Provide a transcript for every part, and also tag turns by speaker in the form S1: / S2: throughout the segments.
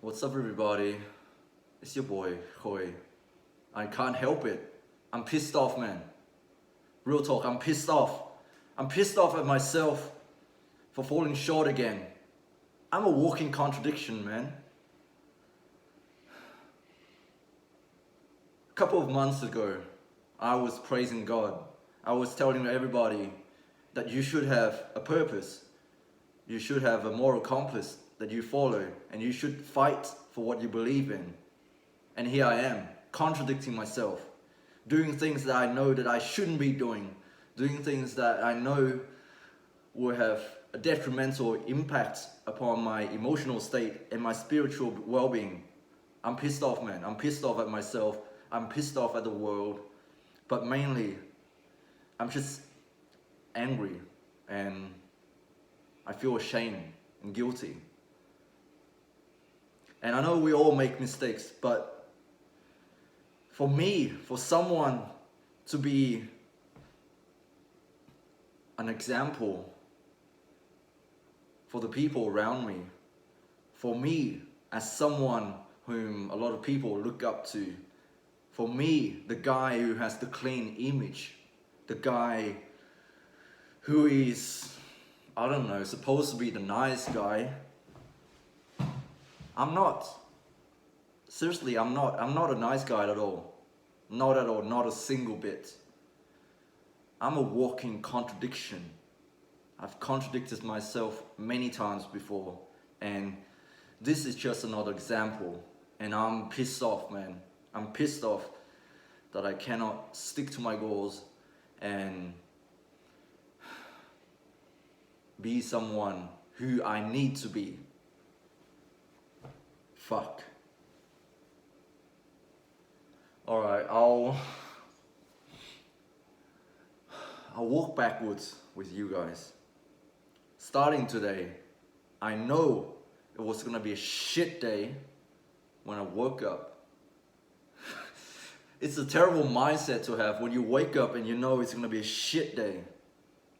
S1: What's up, everybody? It's your boy, Hoi. I can't help it. I'm pissed off, man. Real talk, I'm pissed off. I'm pissed off at myself for falling short again. I'm a walking contradiction, man. A couple of months ago, I was praising God. I was telling everybody that you should have a purpose. You should have a moral compass that you follow, and you should fight for what you believe in. And here I am, contradicting myself, doing things that I know that I shouldn't be doing things that I know will have a detrimental impact upon my emotional state and my spiritual well-being. I'm pissed off, man. I'm pissed off at myself. I'm pissed off at the world. But mainly, I'm just angry, and I feel ashamed and guilty. And I know we all make mistakes, but for me, for someone to be an example for the people around me, for me as someone whom a lot of people look up to, for me, the guy who has the clean image, the guy who is, I don't know, supposed to be the nice guy, I'm not. Seriously, I'm not. I'm not a nice guy at all. Not at all, not a single bit. I'm a walking contradiction. I've contradicted myself many times before, and this is just another example. And I'm pissed off, man. I'm pissed off that I cannot stick to my goals and be someone who I need to be. Fuck. Alright, I'll walk backwards with you guys. Starting today, I know it was gonna be a shit day when I woke up. It's a terrible mindset to have when you wake up and you know it's gonna be a shit day,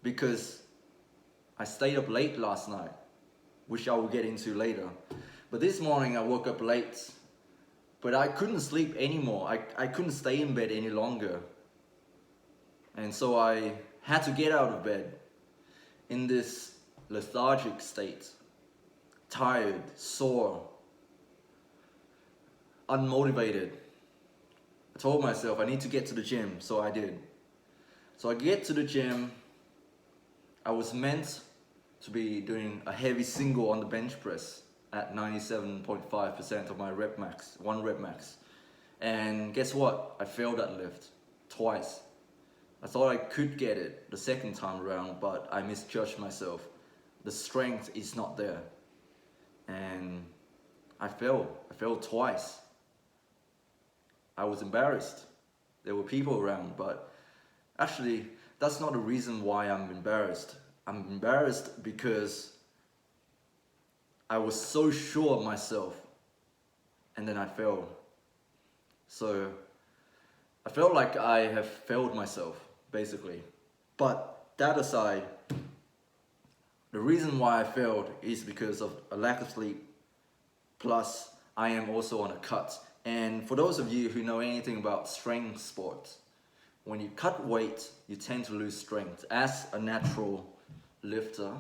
S1: because I stayed up late last night, which I will get into later. But this morning I woke up late, but I couldn't sleep anymore. I couldn't stay in bed any longer. And so I had to get out of bed in this lethargic state, tired, sore, unmotivated. I told myself I need to get to the gym, so I did. So I get to the gym. I was meant to be doing a heavy single on the bench press at 97.5% of my rep max, one rep max. And guess what? I failed that lift twice. I thought I could get it the second time around, but I misjudged myself. The strength is not there. And I failed twice. I was embarrassed. There were people around, but actually, that's not the reason why I'm embarrassed. I'm embarrassed because I was so sure of myself, and then I failed. So I felt like I have failed myself, basically. But that aside, the reason why I failed is because of a lack of sleep, plus I am also on a cut. And for those of you who know anything about strength sports, when you cut weight, you tend to lose strength. As a natural lifter,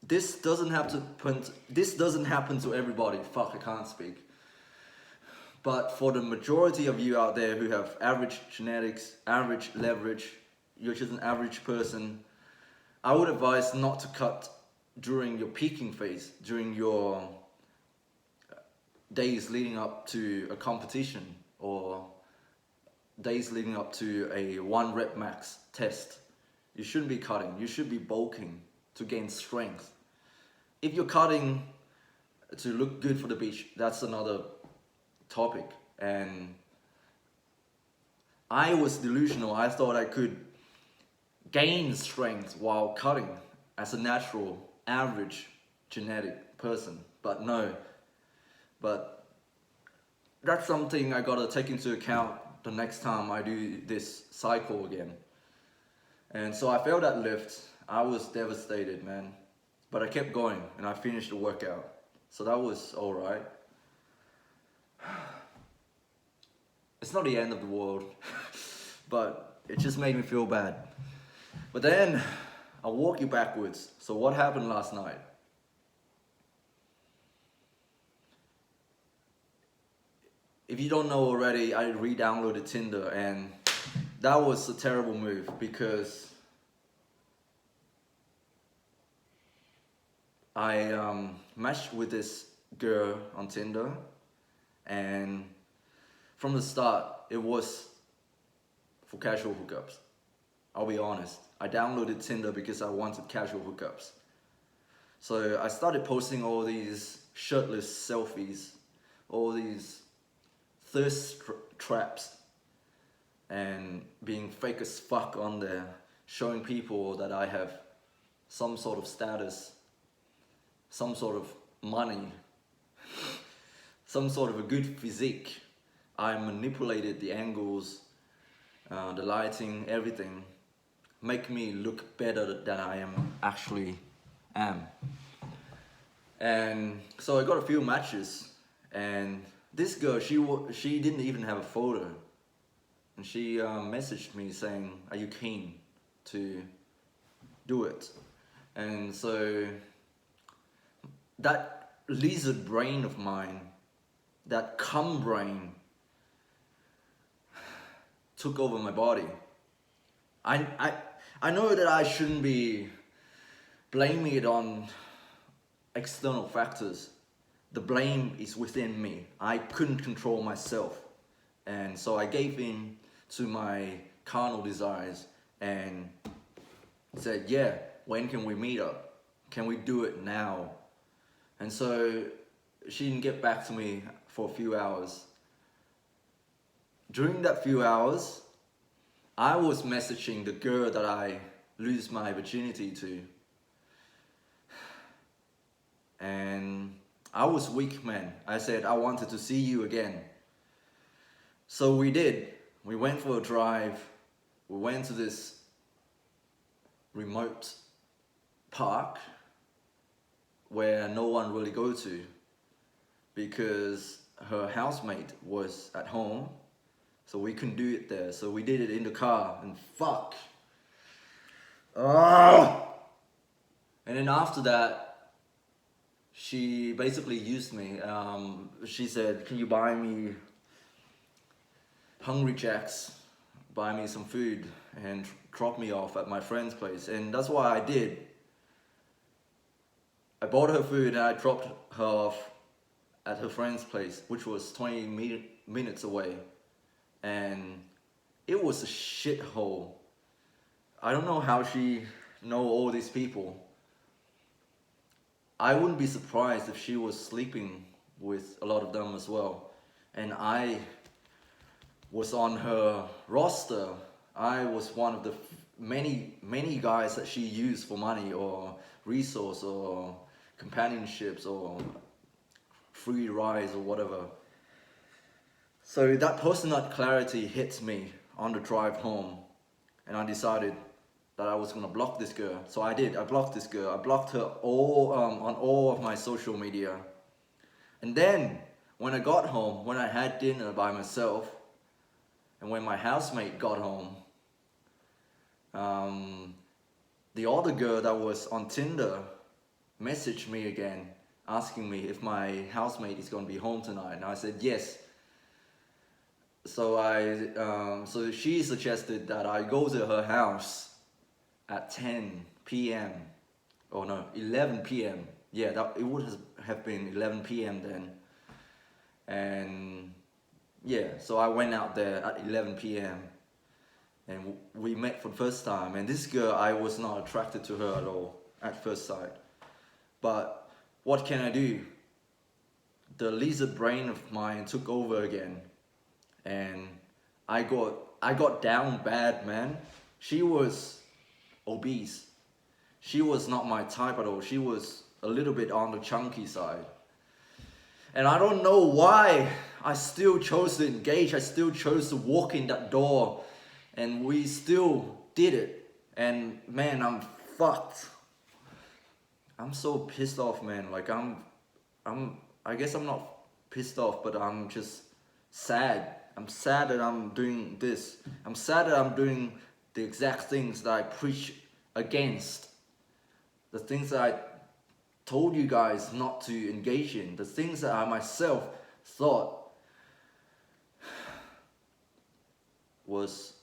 S1: this doesn't happen to everybody. Fuck, I can't speak. But for the majority of you out there who have average genetics, average leverage, you're just an average person, I would advise not to cut during your peaking phase, during your days leading up to a competition or days leading up to a 1 rep max test. You shouldn't be cutting, you should be bulking to gain strength. If you're cutting to look good for the beach, that's another topic. And I was delusional. I thought I could gain strength while cutting as a natural, average, genetic person. But no. But that's something I gotta take into account the next time I do this cycle again. And so I failed that lift. I was devastated, man. But I kept going and I finished the workout. So that was alright. It's not the end of the world, but it just made me feel bad. But then, I'll walk you backwards. So what happened last night? If you don't know already, I re-downloaded Tinder, and that was a terrible move because I matched with this girl on Tinder, and from the start, it was for casual hookups. I'll be honest. I downloaded Tinder because I wanted casual hookups. So I started posting all these shirtless selfies, all these thirst traps, and being fake as fuck on there, showing people that I have some sort of status, some sort of money, some sort of a good physique. I manipulated the angles, the lighting, everything, make me look better than I actually am. And so I got a few matches, and this girl, she didn't even have a photo, and she messaged me saying, "Are you keen to do it?" And so that lizard brain of mine, that cum brain, took over my body. I know that I shouldn't be blaming it on external factors. The blame is within me. I couldn't control myself. And so I gave in to my carnal desires and said, yeah, when can we meet up? Can we do it now? And so she didn't get back to me for a few hours. During that few hours, I was messaging the girl that I lose my virginity to. And I was weak, man. I said I wanted to see you again. So we did. We went for a drive. We went to this remote park where no one really goes to because her housemate was at home. So we couldn't do it there. So we did it in the car, and fuck. Oh! And then after that, she basically used me. She said, "Can you buy me Hungry Jacks, buy me some food, and drop me off at my friend's place?" And that's what I did. I bought her food and I dropped her off at her friend's place, which was 20 minutes away. And it was a shithole. I don't know how she know all these people. I wouldn't be surprised if she was sleeping with a lot of them as well. And I was on her roster. I was one of the many guys that she used for money or resource or companionships or free rides or whatever. So that post-nut clarity hit me on the drive home, and I decided that I was gonna block this girl. So I did. I blocked this girl. I blocked her all on all of my social media. And then when I got home, when I had dinner by myself, and when my housemate got home, the other girl that was on Tinder messaged me again, asking me if my housemate is gonna be home tonight, and I said yes. So so she suggested that I go to her house at 10 p.m. Oh no, 11 p.m. Yeah, it would have been 11 p.m. then. And yeah, so I went out there at 11 p.m. and we met for the first time. And this girl, I was not attracted to her at all at first sight. But what can I do? The lizard brain of mine took over again. And I got down bad, man. She was obese. She was not my type at all. She was a little bit on the chunky side. And I don't know why I still chose to engage. I still chose to walk in that door. And we still did it. And man, I'm fucked. I'm so pissed off, man. Like I guess I'm not pissed off, but I'm just sad. I'm sad that I'm doing this. I'm sad that I'm doing the exact things that I preach against. The things that I told you guys not to engage in. The things that I myself thought was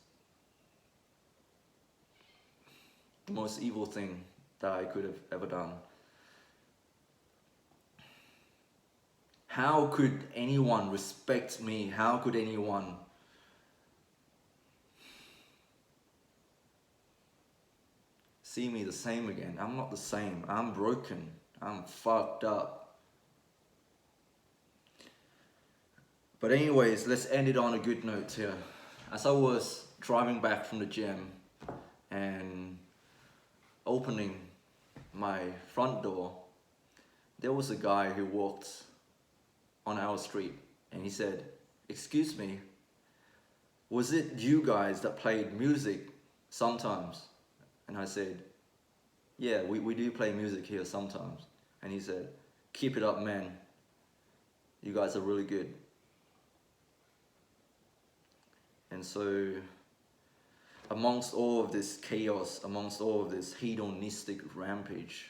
S1: the most evil thing that I could have ever done. How could anyone respect me? How could anyone see me the same again? I'm not the same. I'm broken. I'm fucked up. But anyways, let's end it on a good note here. As I was driving back from the gym and opening my front door, there was a guy who walked on our street and he said, "Excuse me, was it you guys that played music sometimes?" And I said, "Yeah, we do play music here sometimes." And he said, "Keep it up, man. You guys are really good." And so, amongst all of this chaos, amongst all of this hedonistic rampage,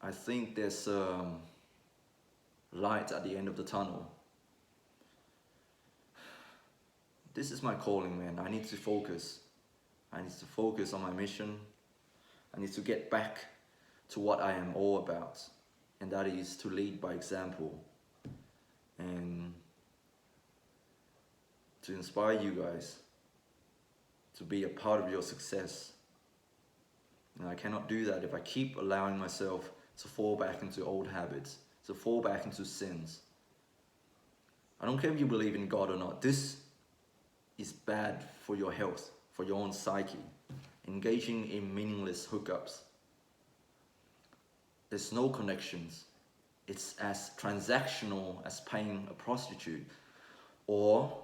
S1: I think there's light at the end of the tunnel. This is my calling, man. I need to focus. I need to focus on my mission. I need to get back to what I am all about, and that is to lead by example and to inspire you guys to be a part of your success. And I cannot do that if I keep allowing myself to fall back into old habits, to fall back into sins. I don't care if you believe in God or not. This is bad for your health, for your own psyche. Engaging in meaningless hookups. There's no connections. It's as transactional as paying a prostitute, or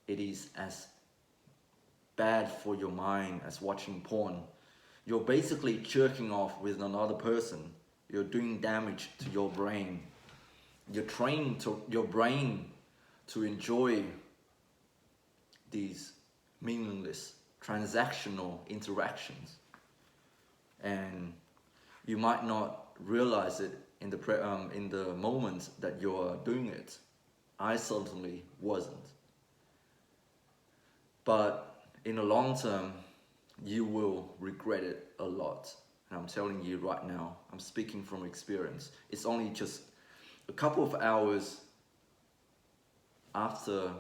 S1: it is as bad for your mind as watching porn. You're basically jerking off with another person. You're doing damage to your brain. You're training your brain to enjoy these meaningless, transactional interactions. And you might not realize it in the moment that you're doing it. I certainly wasn't. But in the long term, you will regret it a lot. And I'm telling you right now, I'm speaking from experience. It's only just a couple of hours after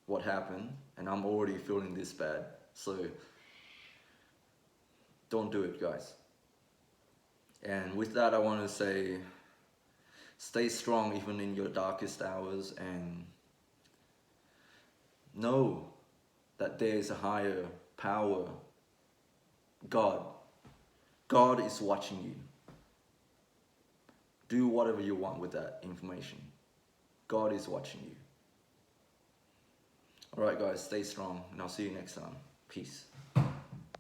S1: what happened, and I'm already feeling this bad. So don't do it, guys. And with that, I want to say, stay strong even in your darkest hours, and know that there is a higher power. God is watching you. Do whatever you want with that information. God is watching you. Alright guys, stay strong, and I'll see you next time. Peace.